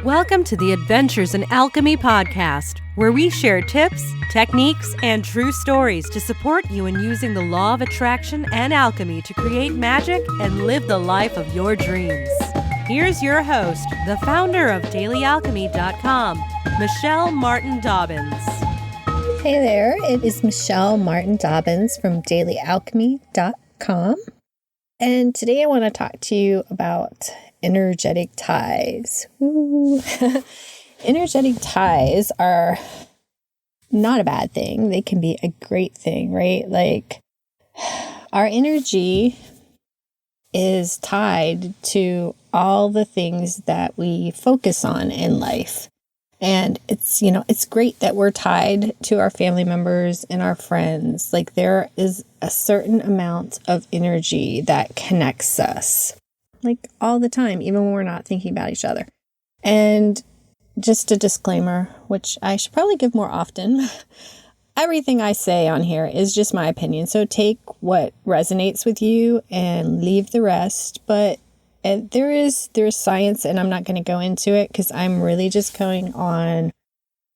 Welcome to the Adventures in Alchemy podcast, where we share tips, techniques, and true stories to support you in using the law of attraction and alchemy to create magic and live the life of your dreams. Here's your host, the founder of DailyAlchemy.com, Michelle Martin Dobbins. Hey there, it is Michelle Martin Dobbins from DailyAlchemy.com. And today I want to talk to you about energetic ties. Energetic ties are not a bad thing. They can be a great thing, right? Like, our energy is tied to all the things that we focus on in life. And it's great that we're tied to our family members and our friends. Like, there is a certain amount of energy that connects us, like, all the time, even when we're not thinking about each other. And just a disclaimer, which I should probably give more often. Everything I say on here is just my opinion. So take what resonates with you and leave the rest. But there's science, and I'm not going to go into it because I'm really just going on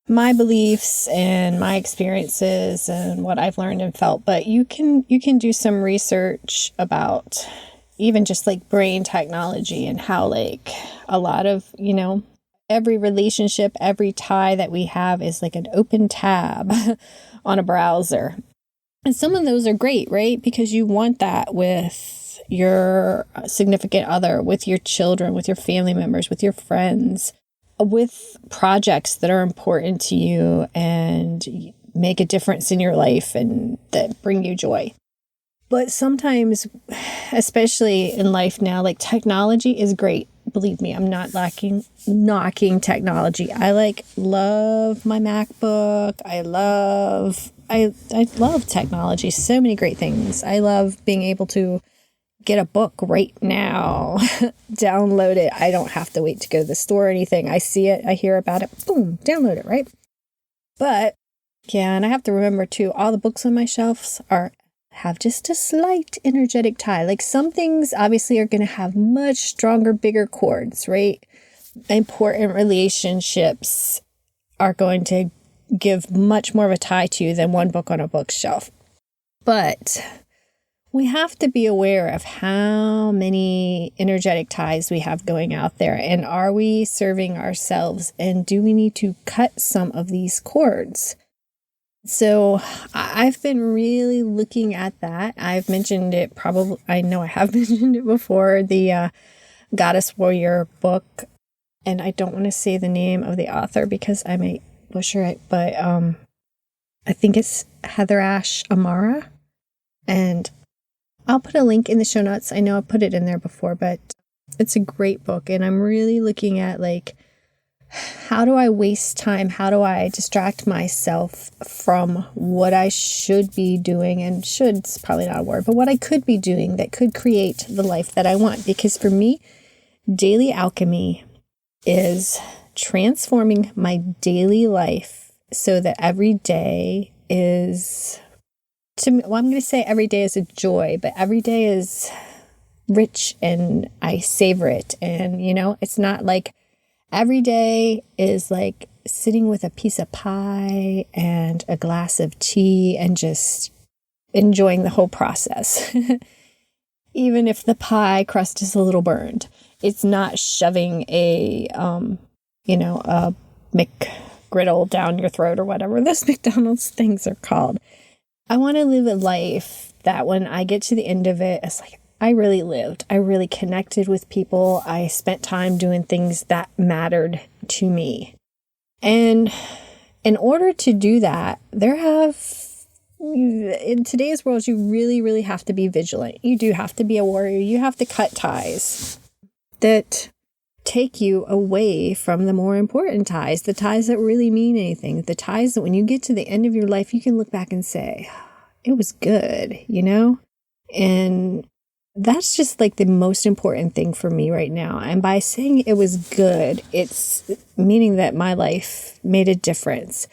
my beliefs and my experiences and what I've learned and felt. But you can do some research about even just like brain technology and how, like, a lot of, every relationship, every tie that we have is like an open tab on a browser. And some of those are great, right? Because you want that with your significant other, with your children, with your family members, with your friends, with projects that are important to you and make a difference in your life and that bring you joy. But sometimes, especially in life now, like, technology is great. Believe me, I'm not knocking technology. I love my MacBook. I love technology. So many great things. I love being able to get a book right now, download it. I don't have to wait to go to the store or anything. I see it, I hear about it, boom, download it, right? But yeah, and I have to remember too, all the books on my shelves have just a slight energetic tie. Like, some things obviously are going to have much stronger, bigger cords, right? Important relationships are going to give much more of a tie to you than one book on a bookshelf. But we have to be aware of how many energetic ties we have going out there. And are we serving ourselves? And do we need to cut some of these cords? So I've been really looking at that. I've mentioned it I know I have mentioned it before, the Goddess Warrior book. And I don't want to say the name of the author because I may butcher it, but I think it's Heather Ash Amara. And I'll put a link in the show notes. I know I put it in there before, but it's a great book. And I'm really looking at, like, how do I waste time? How do I distract myself from what I should be doing? And should's probably not a word, but what I could be doing that could create the life that I want. Because for me, daily alchemy is transforming my daily life so that every day is, I'm going to say every day is a joy, but every day is rich and I savor it. And, it's not like every day is like sitting with a piece of pie and a glass of tea and just enjoying the whole process. Even if the pie crust is a little burned, it's not shoving a McGriddle down your throat or whatever those McDonald's things are called. I want to live a life that when I get to the end of it, it's like, I really lived. I really connected with people. I spent time doing things that mattered to me. And in order to do that, in today's world, you really, really have to be vigilant. You do have to be a warrior. You have to cut ties that take you away from the more important ties, the ties that really mean anything, the ties that when you get to the end of your life, you can look back and say, it was good, And that's just like the most important thing for me right now. And by saying it was good, it's meaning that my life made a difference.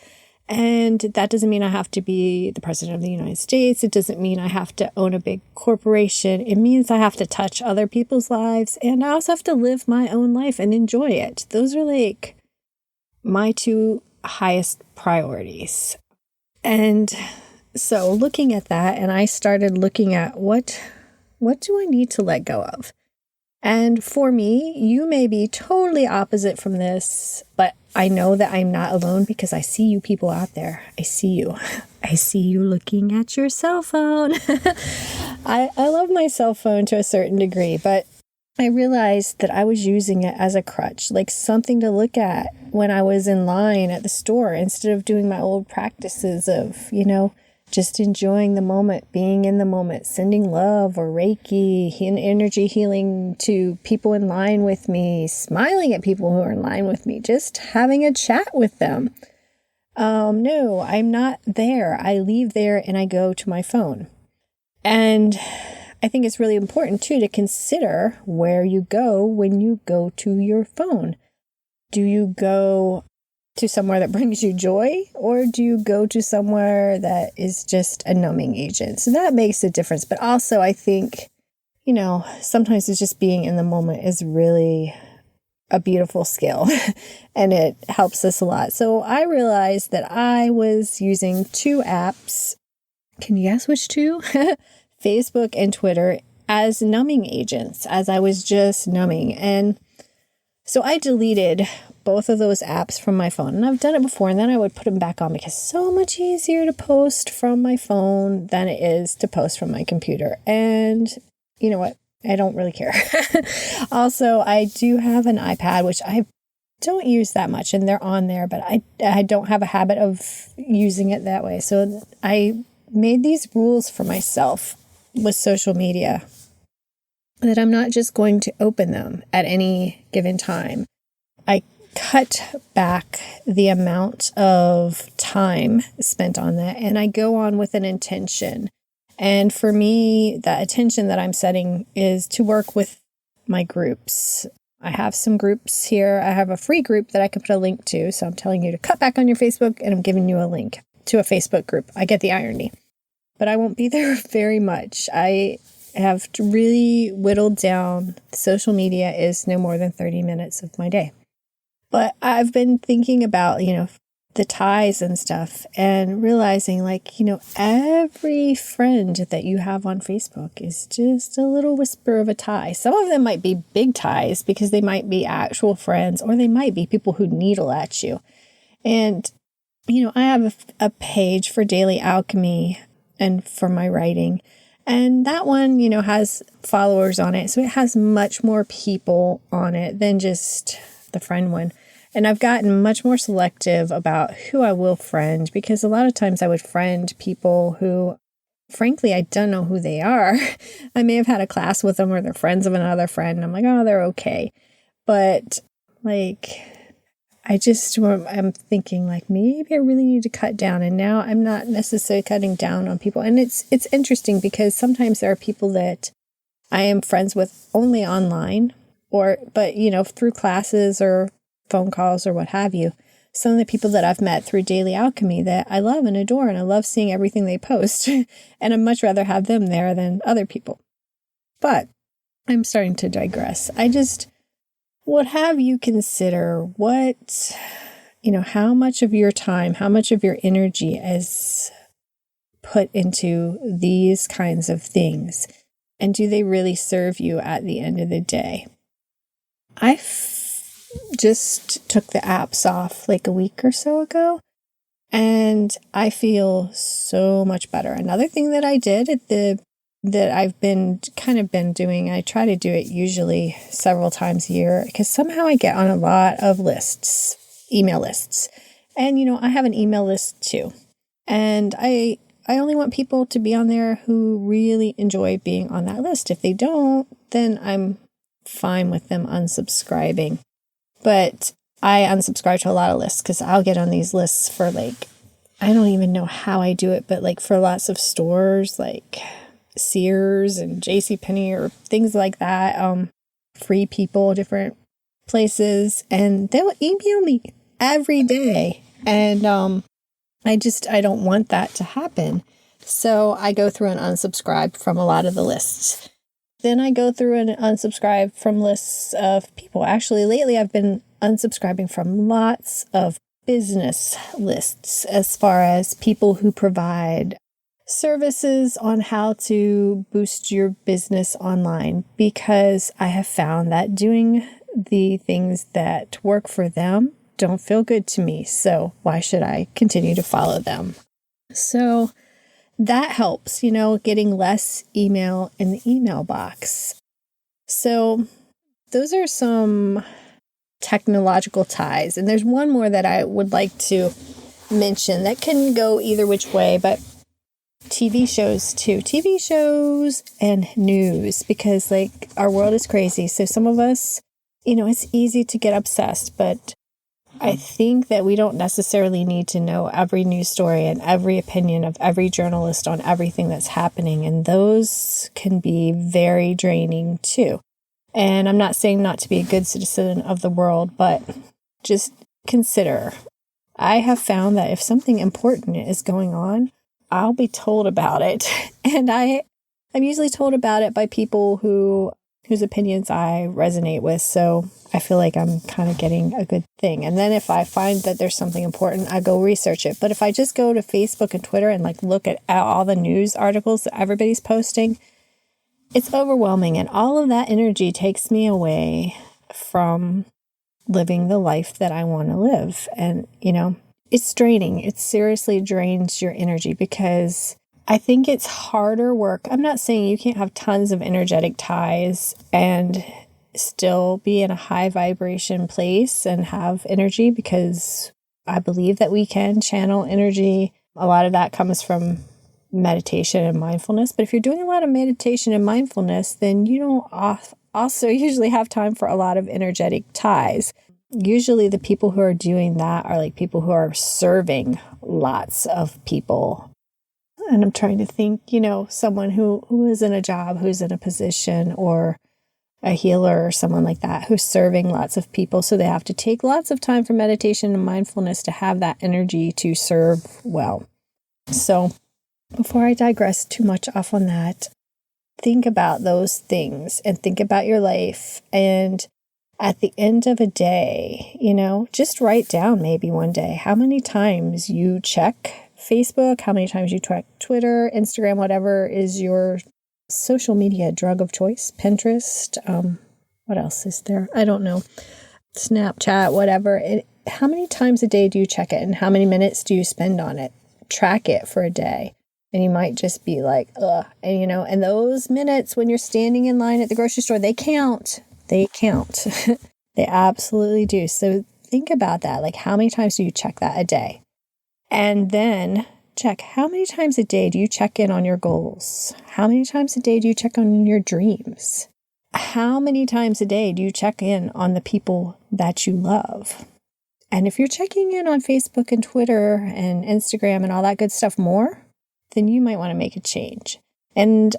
And that doesn't mean I have to be the president of the United States. It doesn't mean I have to own a big corporation. It means I have to touch other people's lives. And I also have to live my own life and enjoy it. Those are like my two highest priorities. And so looking at that, and I started looking at what do I need to let go of? And for me, you may be totally opposite from this, but I know that I'm not alone because I see you people out there. I see you. I see you looking at your cell phone. I love my cell phone to a certain degree, but I realized that I was using it as a crutch, like something to look at when I was in line at the store instead of doing my old practices of, just enjoying the moment, being in the moment, sending love or Reiki and energy healing to people in line with me, smiling at people who are in line with me, just having a chat with them. No, I'm not there. I leave there and I go to my phone. And I think it's really important too to consider where you go when you go to your phone. Do you go to somewhere that brings you joy, or do you go to somewhere that is just a numbing agent? So that makes a difference. But also I think, sometimes it's just being in the moment is really a beautiful skill and it helps us a lot. So I realized that I was using two apps. Can you guess which two? Facebook and Twitter as numbing agents, as I was just numbing. And so I deleted both of those apps from my phone. And I've done it before, and then I would put them back on because it's so much easier to post from my phone than it is to post from my computer. And you know what? I don't really care. Also, I do have an iPad, which I don't use that much, and they're on there, but I don't have a habit of using it that way. So I made these rules for myself with social media that I'm not just going to open them at any given time. I cut back the amount of time spent on that, and I go on with an intention. And for me, the intention that I'm setting is to work with my groups. I have some groups here. I have a free group that I can put a link to. So I'm telling you to cut back on your Facebook, and I'm giving you a link to a Facebook group. I get the irony, but I won't be there very much. I have really whittled down. Social media is no more than 30 minutes of my day. But I've been thinking about, the ties and stuff, and realizing every friend that you have on Facebook is just a little whisper of a tie. Some of them might be big ties because they might be actual friends, or they might be people who needle at you. And, I have a page for Daily Alchemy and for my writing. And that one, has followers on it. So it has much more people on it than just the friend one. And I've gotten much more selective about who I will friend, because a lot of times I would friend people who, frankly, I don't know who they are. I may have had a class with them, or they're friends of another friend, and I'm like, oh, they're okay. But I'm thinking maybe I really need to cut down. And now I'm not necessarily cutting down on people. And it's interesting because sometimes there are people that I am friends with only online, but through classes or phone calls or what have you. Some of the people that I've met through Daily Alchemy that I love and adore, and I love seeing everything they post, and I'd much rather have them there than other people. But I'm starting to digress. I just would have you consider how much of your time, how much of your energy is put into these kinds of things, and do they really serve you at the end of the day? I just took the apps off a week or so ago, and I feel so much better. Another thing that I did that I've been doing, I try to do it usually several times a year, because somehow I get on a lot of lists, email lists. And, I have an email list too. And I only want people to be on there who really enjoy being on that list. If they don't, then I'm fine with them unsubscribing. But I unsubscribe to a lot of lists because I'll get on these lists for I don't even know how I do it, but for lots of stores like Sears and JCPenney or things like that, Free People, different places, and they'll email me every day. And I don't want that to happen. So I go through and unsubscribe from a lot of the lists. Then I go through and unsubscribe from lists of people. Actually, lately I've been unsubscribing from lots of business lists as far as people who provide services on how to boost your business online, because I have found that doing the things that work for them don't feel good to me. So why should I continue to follow them? So that helps, getting less email in the email box. So those are some technological ties. And there's one more that I would like to mention that can go either which way, but TV shows too. TV shows and news, because our world is crazy. So some of us, it's easy to get obsessed, but I think that we don't necessarily need to know every news story and every opinion of every journalist on everything that's happening. And those can be very draining too. And I'm not saying not to be a good citizen of the world, but just consider. I have found that if something important is going on, I'll be told about it. And I'm usually told about it by people whose opinions I resonate with. So I feel like I'm kind of getting a good thing. And then if I find that there's something important, I go research it. But if I just go to Facebook and Twitter and look at all the news articles that everybody's posting, it's overwhelming. And all of that energy takes me away from living the life that I want to live. And, it's draining. It seriously drains your energy, because I think it's harder work. I'm not saying you can't have tons of energetic ties and still be in a high vibration place and have energy, because I believe that we can channel energy. A lot of that comes from meditation and mindfulness. But if you're doing a lot of meditation and mindfulness, then you don't also usually have time for a lot of energetic ties. Usually the people who are doing that are people who are serving lots of people. And I'm trying to think, someone who is in a job, who's in a position, or a healer or someone like that, who's serving lots of people. So they have to take lots of time for meditation and mindfulness to have that energy to serve well. So before I digress too much off on that, think about those things and think about your life. And at the end of a day, just write down maybe one day how many times you check Facebook, how many times you check Twitter, Instagram, whatever is your social media drug of choice, Pinterest, what else is there? I don't know. Snapchat, whatever. How many times a day do you check it, and how many minutes do you spend on it? Track it for a day. And you might just be like, ugh. And, and those minutes when you're standing in line at the grocery store, they count. They count. They absolutely do. So think about that. How many times do you check that a day? And then check, how many times a day do you check in on your goals? How many times a day do you check on your dreams? How many times a day do you check in on the people that you love? And if you're checking in on Facebook and Twitter and Instagram and all that good stuff more, then you might want to make a change. And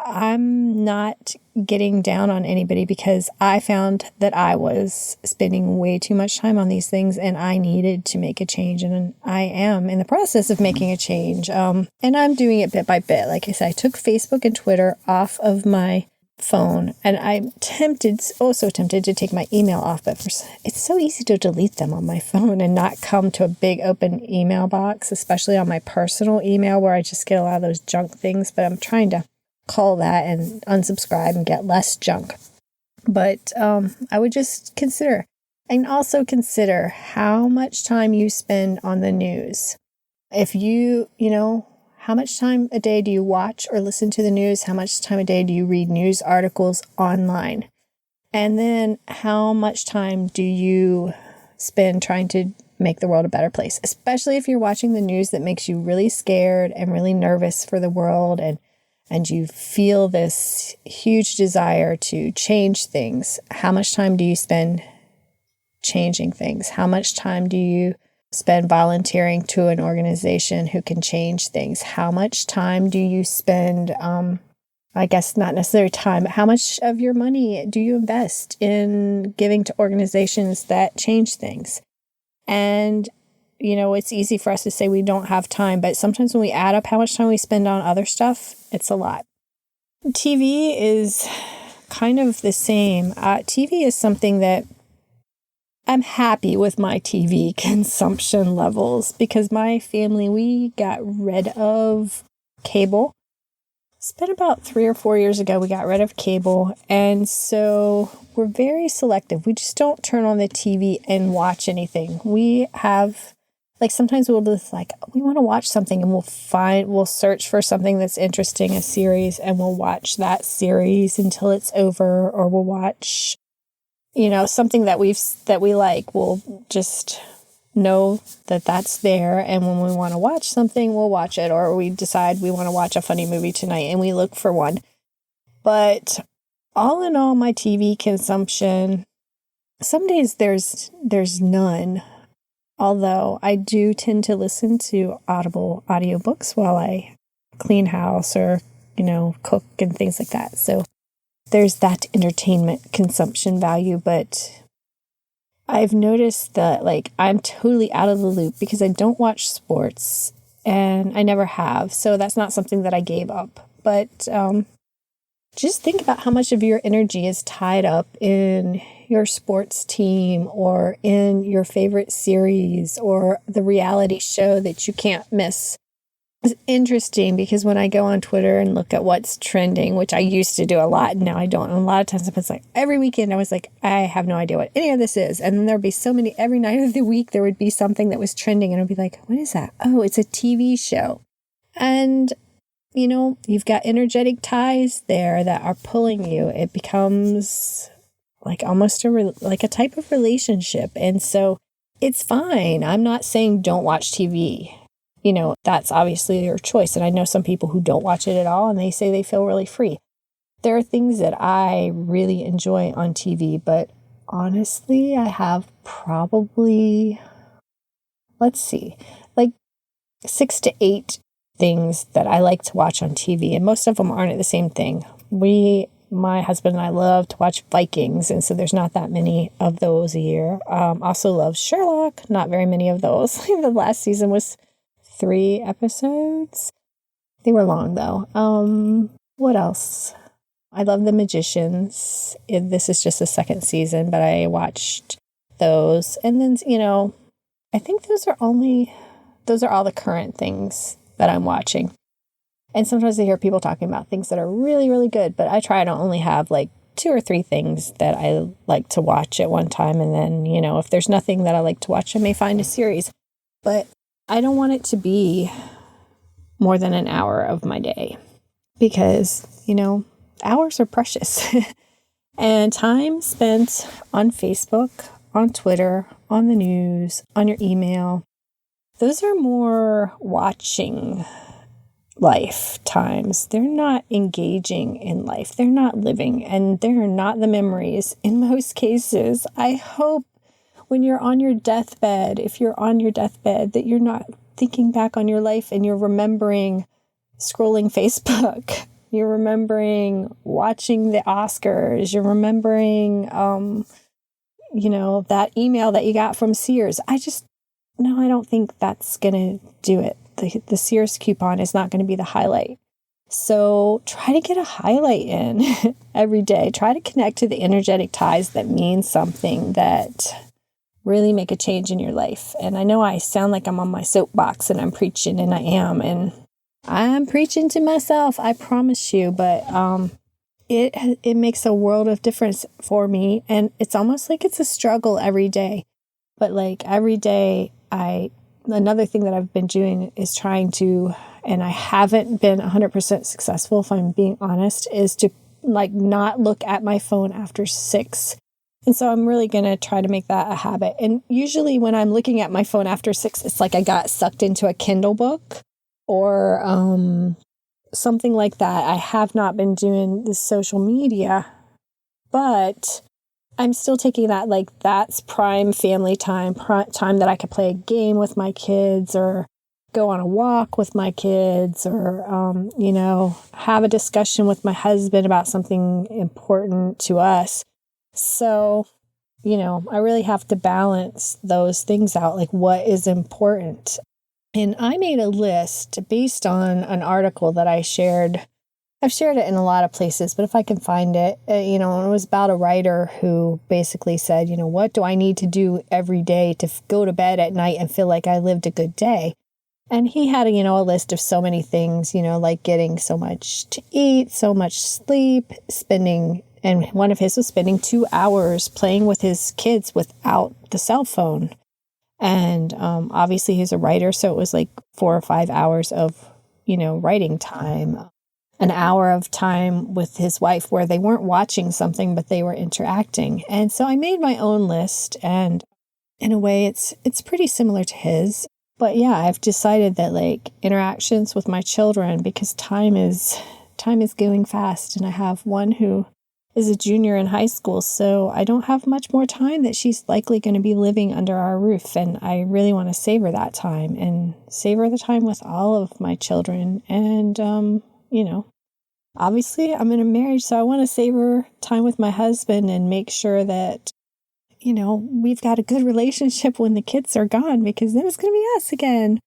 I'm not getting down on anybody, because I found that I was spending way too much time on these things, and I needed to make a change. And I am in the process of making a change. And I'm doing it bit by bit. Like I said, I took Facebook and Twitter off of my phone, and I'm so tempted to take my email off, but it's so easy to delete them on my phone and not come to a big open email box, especially on my personal email where I just get a lot of those junk things. But I'm trying to call that and unsubscribe and get less junk. But I would just consider, and also consider how much time you spend on the news. If how much time a day do you watch or listen to the news? How much time a day do you read news articles online? And then how much time do you spend trying to make the world a better place? Especially if you're watching the news that makes you really scared and really nervous for the world, and you feel this huge desire to change things. How much time do you spend changing things? How much time do you spend volunteering to an organization who can change things? How much time do you spend, I guess not necessarily time, but how much of your money do you invest in giving to organizations that change things? And it's easy for us to say we don't have time, but sometimes when we add up how much time we spend on other stuff, it's a lot. TV is kind of the same. TV is something that I'm happy with my TV consumption levels because my family, we got rid of cable. It's been about 3 or 4 years ago we got rid of cable. And so we're very selective. We just don't turn on the TV and watch anything. We have, sometimes we'll just we want to watch something and we'll search for something that's interesting, a series, and we'll watch that series until it's over, or we'll watch, something that we like. We'll just know that that's there, and when we want to watch something, we'll watch it, or we decide we want to watch a funny movie tonight and we look for one. But all in all, my TV consumption, some days there's none, although I do tend to listen to Audible audiobooks while I clean house or cook and things like that. So there's that entertainment consumption value, but I've noticed that I'm totally out of the loop because I don't watch sports and I never have. So that's not something that I gave up. But just think about how much of your energy is tied up in your sports team or in your favorite series or the reality show that you can't miss. It's interesting because when I go on Twitter and look at what's trending, which I used to do a lot, and now I don't. And a lot of times it's every weekend I was I have no idea what any of this is. And then there'd be so many, every night of the week, there would be something that was trending and I'd be what is that? Oh, it's a TV show. And, you've got energetic ties there that are pulling you. It becomes almost a type of relationship. And so it's fine. I'm not saying don't watch TV. That's obviously your choice. And I know some people who don't watch it at all and they say they feel really free. There are things that I really enjoy on TV, but honestly, I have probably, 6 to 8 things that I like to watch on TV. And most of them aren't the same thing. My husband and I love to watch Vikings, and so there's not that many of those a year. Also love Sherlock, not very many of those. The last season was 3 episodes. They were long, though. What else? I love The Magicians. This is just the 2nd season, but I watched those. And then, I think those are all the current things that I'm watching. And sometimes I hear people talking about things that are really, really good, but I try to only have 2 or 3 things that I like to watch at one time. And then, if there's nothing that I like to watch, I may find a series. But I don't want it to be more than an hour of my day because, hours are precious. And time spent on Facebook, on Twitter, on the news, on your email, those are more watching lifetimes. They're not engaging in life. They're not living, and they're not the memories in most cases. I hope when you're on your deathbed, if you're on your deathbed, that you're not thinking back on your life and you're remembering scrolling Facebook. You're remembering watching the Oscars. You're remembering, that email that you got from Sears. I don't think that's going to do it. The Sears coupon is not going to be the highlight. So try to get a highlight in every day. Try to connect to the energetic ties that mean something, that really make a change in your life. And I know I sound like I'm on my soapbox and I'm preaching, and I am. And I'm preaching to myself, I promise you. But it makes a world of difference for me. And it's almost like it's a struggle every day. But every day, another thing that I've been doing is trying to, and I haven't been 100% successful, if I'm being honest, is to not look at my phone after 6. And so I'm really going to try to make that a habit. And usually when I'm looking at my phone after 6, it's I got sucked into a Kindle book or something like that. I have not been doing the social media, but I'm still taking that, that's prime family time that I could play a game with my kids or go on a walk with my kids or, have a discussion with my husband about something important to us. So I really have to balance those things out, like what is important. And I made a list based on an article that I shared. I've shared it in a lot of places, but if I can find it, it was about a writer who basically said, what do I need to do every day to go to bed at night and feel like I lived a good day? And he had, a list of so many things, like getting so much to eat, so much sleep, and one of his was spending 2 hours playing with his kids without the cell phone. And obviously he's a writer, so it was like 4 or 5 hours of, writing time. An hour of time with his wife where they weren't watching something, but they were interacting. And so I made my own list, and in a way it's pretty similar to his. But yeah, I've decided that like interactions with my children, because time is going fast, and I have one who is a junior in high school, so I don't have much more time that she's likely going to be living under our roof, and I really want to savor that time and savor the time with all of my children. And obviously I'm in a marriage, so I want to savor time with my husband and make sure that we've got a good relationship when the kids are gone, because then it's going to be us again.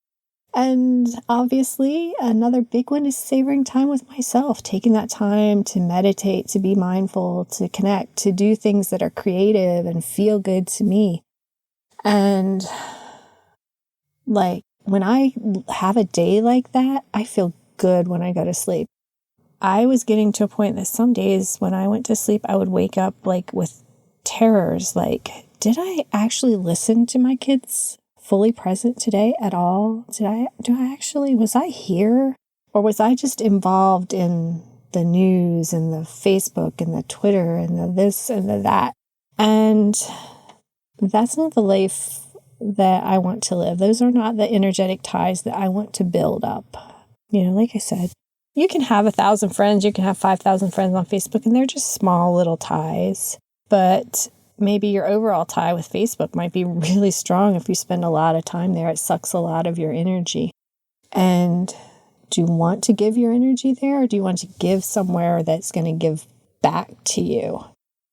And obviously, another big one is savoring time with myself, taking that time to meditate, to be mindful, to connect, to do things that are creative and feel good to me. And like when I have a day like that, I feel good when I go to sleep. I was getting to a point that some days when I went to sleep, I would wake up like with terrors, like, did I actually listen to my kids fully present today at all? Was I here? Or was I just involved in the news and the Facebook and the Twitter and the this and the that? And that's not the life that I want to live. Those are not the energetic ties that I want to build up. Like I said, you can have 1,000 friends, you can have 5,000 friends on Facebook, and they're just small little ties. But maybe your overall tie with Facebook might be really strong if you spend a lot of time there. It sucks a lot of your energy. And do you want to give your energy there, or do you want to give somewhere that's going to give back to you?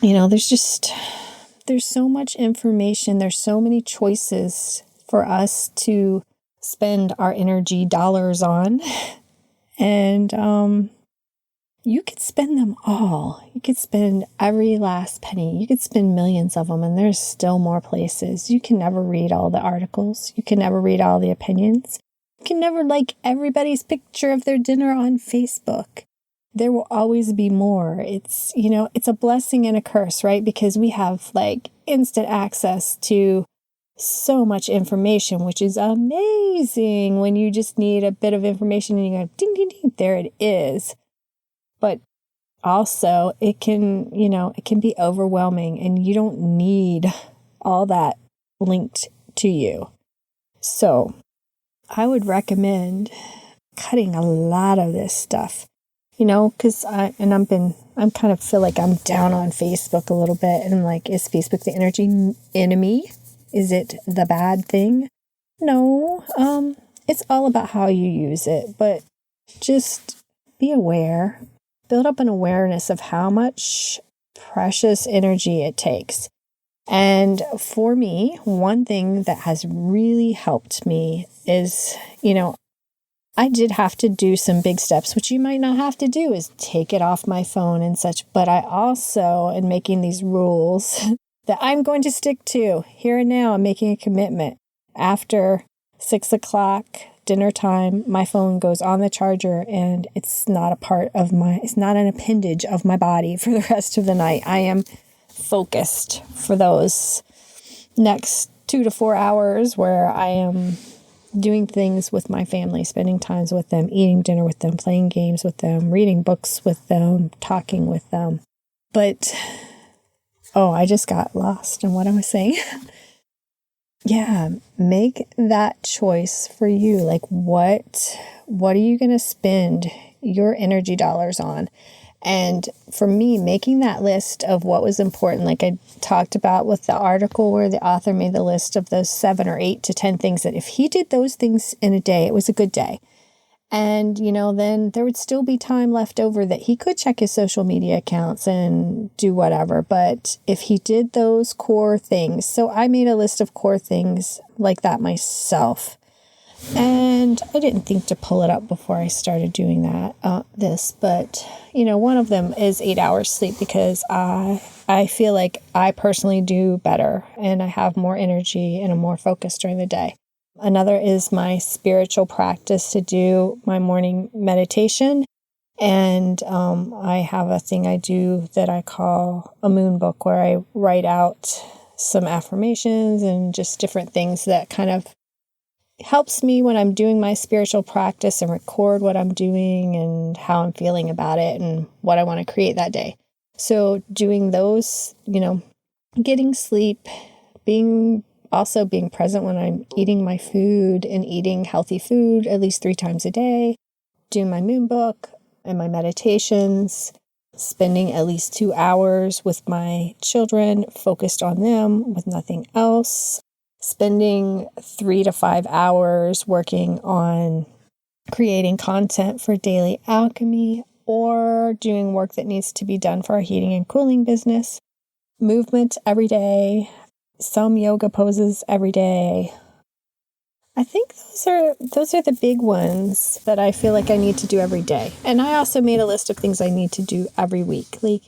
There's so much information. There's so many choices for us to spend our energy dollars on. And you could spend them all. You could spend every last penny. You could spend millions of them, and there's still more places. You can never read all the articles. You can never read all the opinions. You can never like everybody's picture of their dinner on Facebook. There will always be more. It's a blessing and a curse, right? Because we have like instant access to so much information, which is amazing when you just need a bit of information and you go, ding, ding, ding, there it is. But also it can be overwhelming, and you don't need all that linked to you. So I would recommend cutting a lot of this stuff, because I'm kind of feel like I'm down on Facebook a little bit, and I'm like, is Facebook the energy enemy? Is it the bad thing? No, it's all about how you use it, but just be aware. Build up an awareness of how much precious energy it takes. And for me, one thing that has really helped me is, I did have to do some big steps, which you might not have to do, is take it off my phone and such. But I also, in making these rules that I'm going to stick to here and now, I'm making a commitment. After 6 o'clock dinner time, my phone goes on the charger, and it's not an appendage of my body for the rest of the night. I am focused for those next 2 to 4 hours where I am doing things with my family, spending times with them, eating dinner with them, playing games with them, reading books with them, talking with them. But, I just got lost in what I was saying. Yeah, make that choice for you. Like, what are you going to spend your energy dollars on? And for me, making that list of what was important, like I talked about with the article where the author made the list of those 7 or 8 to 10 things that if he did those things in a day, it was a good day. And, then there would still be time left over that he could check his social media accounts and do whatever. But if he did those core things, so I made a list of core things like that myself. And I didn't think to pull it up before I started doing this. But, one of them is 8 hours sleep, because I feel like I personally do better and I have more energy and I'm more focused during the day. Another is my spiritual practice to do my morning meditation. And I have a thing I do that I call a moon book, where I write out some affirmations and just different things that kind of helps me when I'm doing my spiritual practice, and record what I'm doing and how I'm feeling about it and what I want to create that day. So doing those, getting sleep, being present when I'm eating my food and eating healthy food at least 3 times a day, doing my moon book and my meditations, spending at least 2 hours with my children, focused on them with nothing else, spending 3 to 5 hours working on creating content for Daily Alchemy, or doing work that needs to be done for our heating and cooling business, movement every day, some yoga poses every day. I think those are the big ones that I feel like I need to do every day. And I also made a list of things I need to do every week. Like,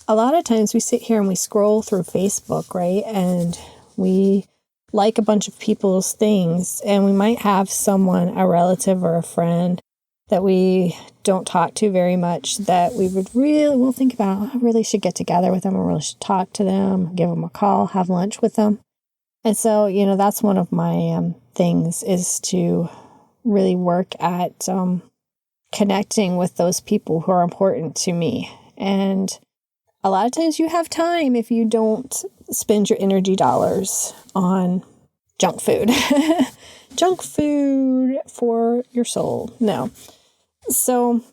a lot of times we sit here and we scroll through Facebook, right? And we like a bunch of people's things, and we might have someone, a relative or a friend, that we don't talk to very much, that we'll think about, I really should get together with them, or really should talk to them, give them a call, have lunch with them. And so, that's one of my things, is to really work at connecting with those people who are important to me. And a lot of times you have time if you don't spend your energy dollars on junk food. Junk food for your soul. No. So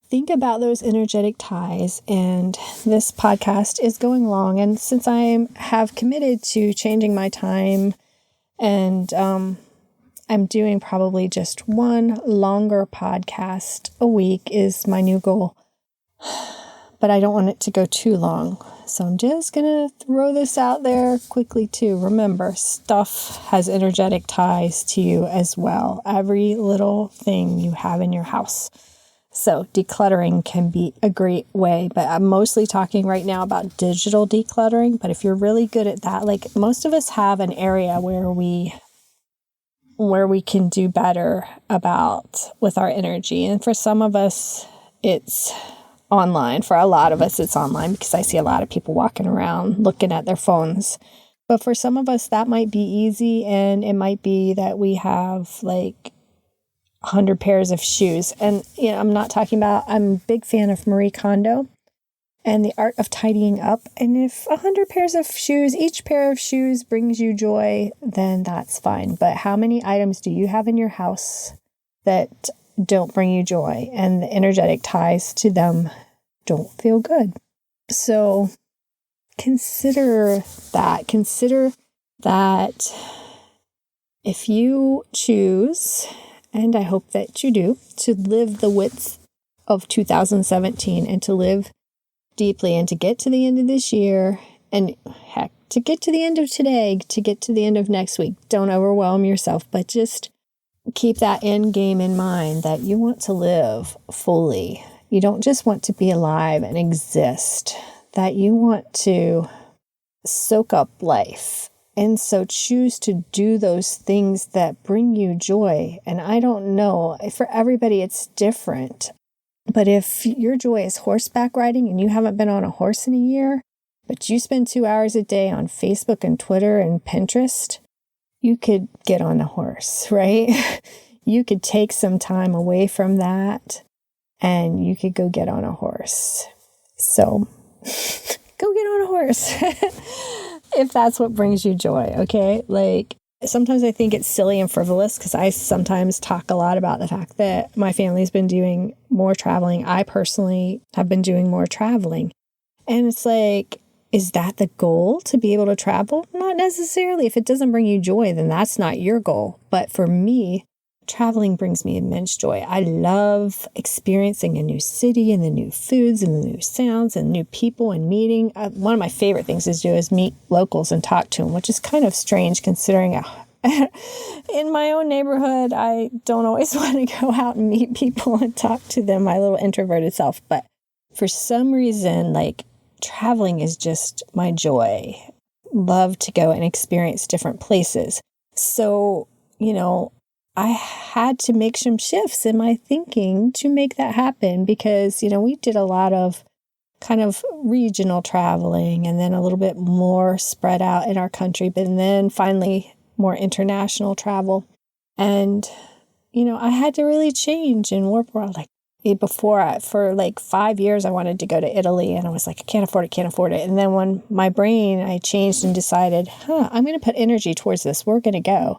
think about those energetic ties. And this podcast is going long. And since I have committed to changing my time, and I'm doing probably just one longer podcast a week is my new goal. But I don't want it to go too long. So I'm just going to throw this out there quickly too. Remember, stuff has energetic ties to you as well. Every little thing you have in your house. So decluttering can be a great way, but I'm mostly talking right now about digital decluttering. But if you're really good at that, like most of us have an area where we can do better with our energy. And for some of us, it's online. For a lot of us, it's online, because I see a lot of people walking around looking at their phones. But for some of us, that might be easy, and it might be that we have like 100 pairs of shoes. And I'm a big fan of Marie Kondo and The Art of Tidying Up. And if 100 pairs of shoes, each pair of shoes brings you joy, then that's fine. But how many items do you have in your house that don't bring you joy, and the energetic ties to them don't feel good? So consider that. Consider that if you choose, and I hope that you do, to live the width of 2017 and to live deeply and to get to the end of this year, and heck, to get to the end of today, to get to the end of next week, don't overwhelm yourself, but just keep that end game in mind, that you want to live fully. You don't just want to be alive and exist, that you want to soak up life. And so choose to do those things that bring you joy. And I don't know, for everybody it's different. But if your joy is horseback riding and you haven't been on a horse in a year, but you spend 2 hours a day on Facebook and Twitter and Pinterest, you could get on a horse, right? You could take some time away from that and you could go get on a horse. So go get on a horse if that's what brings you joy, okay? Like, sometimes I think it's silly and frivolous, because I sometimes talk a lot about the fact that my family's been doing more traveling. I personally have been doing more traveling. And it's like, is that the goal, to be able to travel? Not necessarily. If it doesn't bring you joy, then that's not your goal. But for me, traveling brings me immense joy. I love experiencing a new city and the new foods and the new sounds and new people and meeting. One of my favorite things to do is meet locals and talk to them, which is kind of strange considering in my own neighborhood, I don't always want to go out and meet people and talk to them, my little introverted self. But for some reason, like, traveling is just my joy. Love to go and experience different places. So, I had to make some shifts in my thinking to make that happen because, we did a lot of kind of regional traveling and then a little bit more spread out in our country, but then finally more international travel. And, I had to really change and warp around. Like for like 5 years, I wanted to go to Italy and I was like, I can't afford it. And then when my brain, I changed and decided, I'm going to put energy towards this. We're going to go.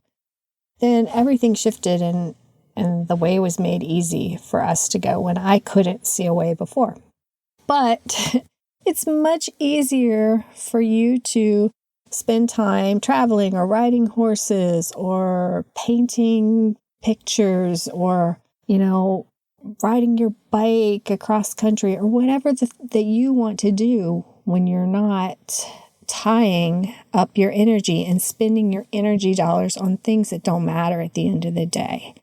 Then everything shifted and the way was made easy for us to go when I couldn't see a way before. But it's much easier for you to spend time traveling or riding horses or painting pictures or, riding your bike across country or whatever that you want to do when you're not tying up your energy and spending your energy dollars on things that don't matter at the end of the day.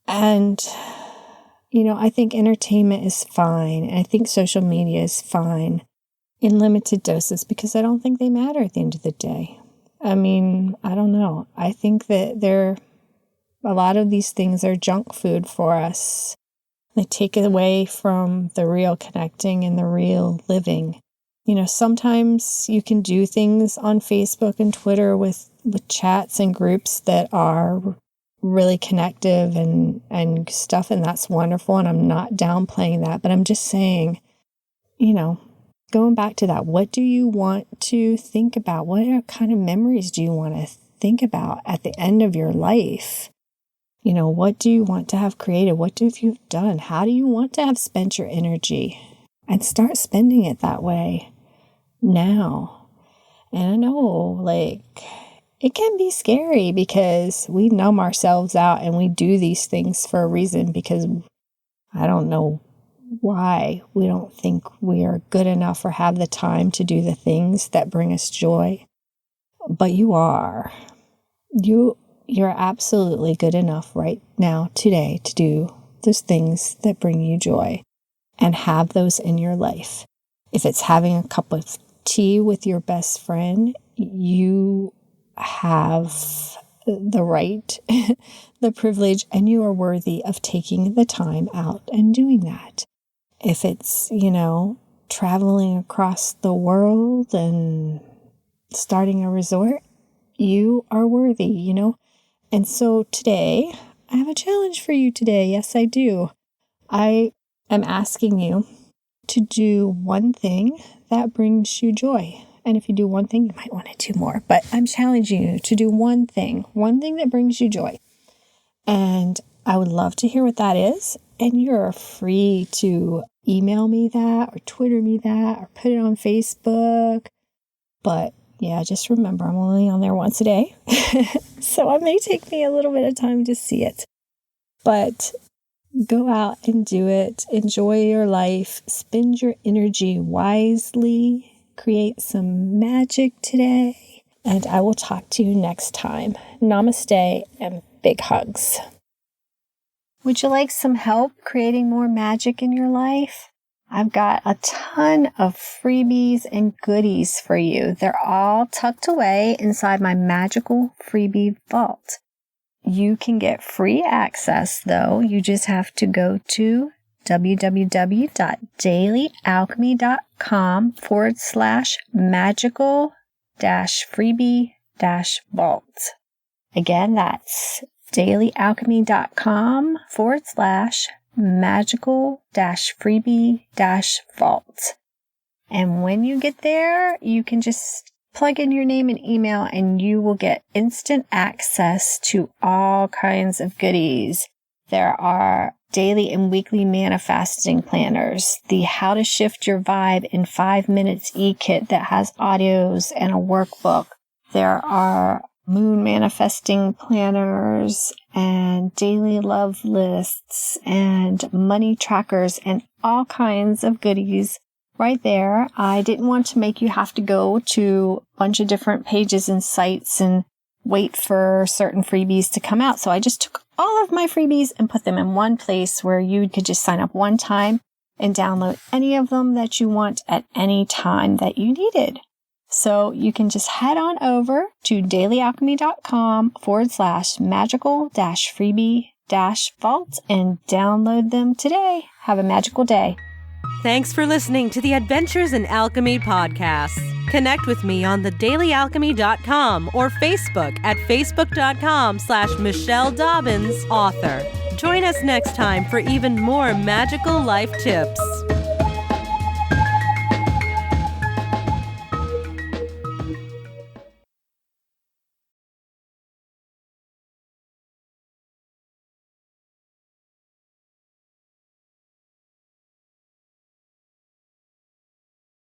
And, I think entertainment is fine. And I think social media is fine in limited doses because I don't think they matter at the end of the day. I mean, I don't know. I think that a lot of these things are junk food for us. They take it away from the real connecting and the real living. Sometimes you can do things on Facebook and Twitter with chats and groups that are really connective and stuff, and that's wonderful, and I'm not downplaying that, but I'm just saying, going back to that, what do you want to think about? What kind of memories do you want to think about at the end of your life? What do you want to have created? What have you done? How do you want to have spent your energy? And start spending it that way now. And I know, it can be scary because we numb ourselves out and we do these things for a reason because I don't know why we don't think we are good enough or have the time to do the things that bring us joy. But you are. You're absolutely good enough right now, today, to do those things that bring you joy and have those in your life. If it's having a cup of tea with your best friend, you have the right, the privilege, and you are worthy of taking the time out and doing that. If it's, traveling across the world and starting a resort, you are worthy, And so today, I have a challenge for you today. Yes, I do. I am asking you to do one thing that brings you joy. And if you do one thing, you might want to do more. But I'm challenging you to do one thing that brings you joy. And I would love to hear what that is. And you're free to email me that or Twitter me that or put it on Facebook. But yeah, just remember, I'm only on there once a day. So it may take me a little bit of time to see it. But go out and do it. Enjoy your life. Spend your energy wisely. Create some magic today. And I will talk to you next time. Namaste and big hugs. Would you like some help creating more magic in your life? I've got a ton of freebies and goodies for you. They're all tucked away inside my magical freebie vault. You can get free access, though. You just have to go to www.dailyalchemy.com/magical-freebie-vault. Again, that's dailyalchemy.com/magical-freebie-vault. And when you get there, you can just plug in your name and email and you will get instant access to all kinds of goodies. There are daily and weekly manifesting planners, the How to Shift Your Vibe in 5 Minutes e-kit that has audios and a workbook. There are moon manifesting planners and daily love lists and money trackers and all kinds of goodies right there. I didn't want to make you have to go to a bunch of different pages and sites and wait for certain freebies to come out. So I just took all of my freebies and put them in one place where you could just sign up one time and download any of them that you want at any time that you needed. So you can just head on over to dailyalchemy.com/magical-freebie-vault and download them today. Have a magical day. Thanks for listening to the Adventures in Alchemy podcast. Connect with me on thedailyalchemy.com or Facebook at facebook.com/Michelle Dobbins, author. Join us next time for even more magical life tips.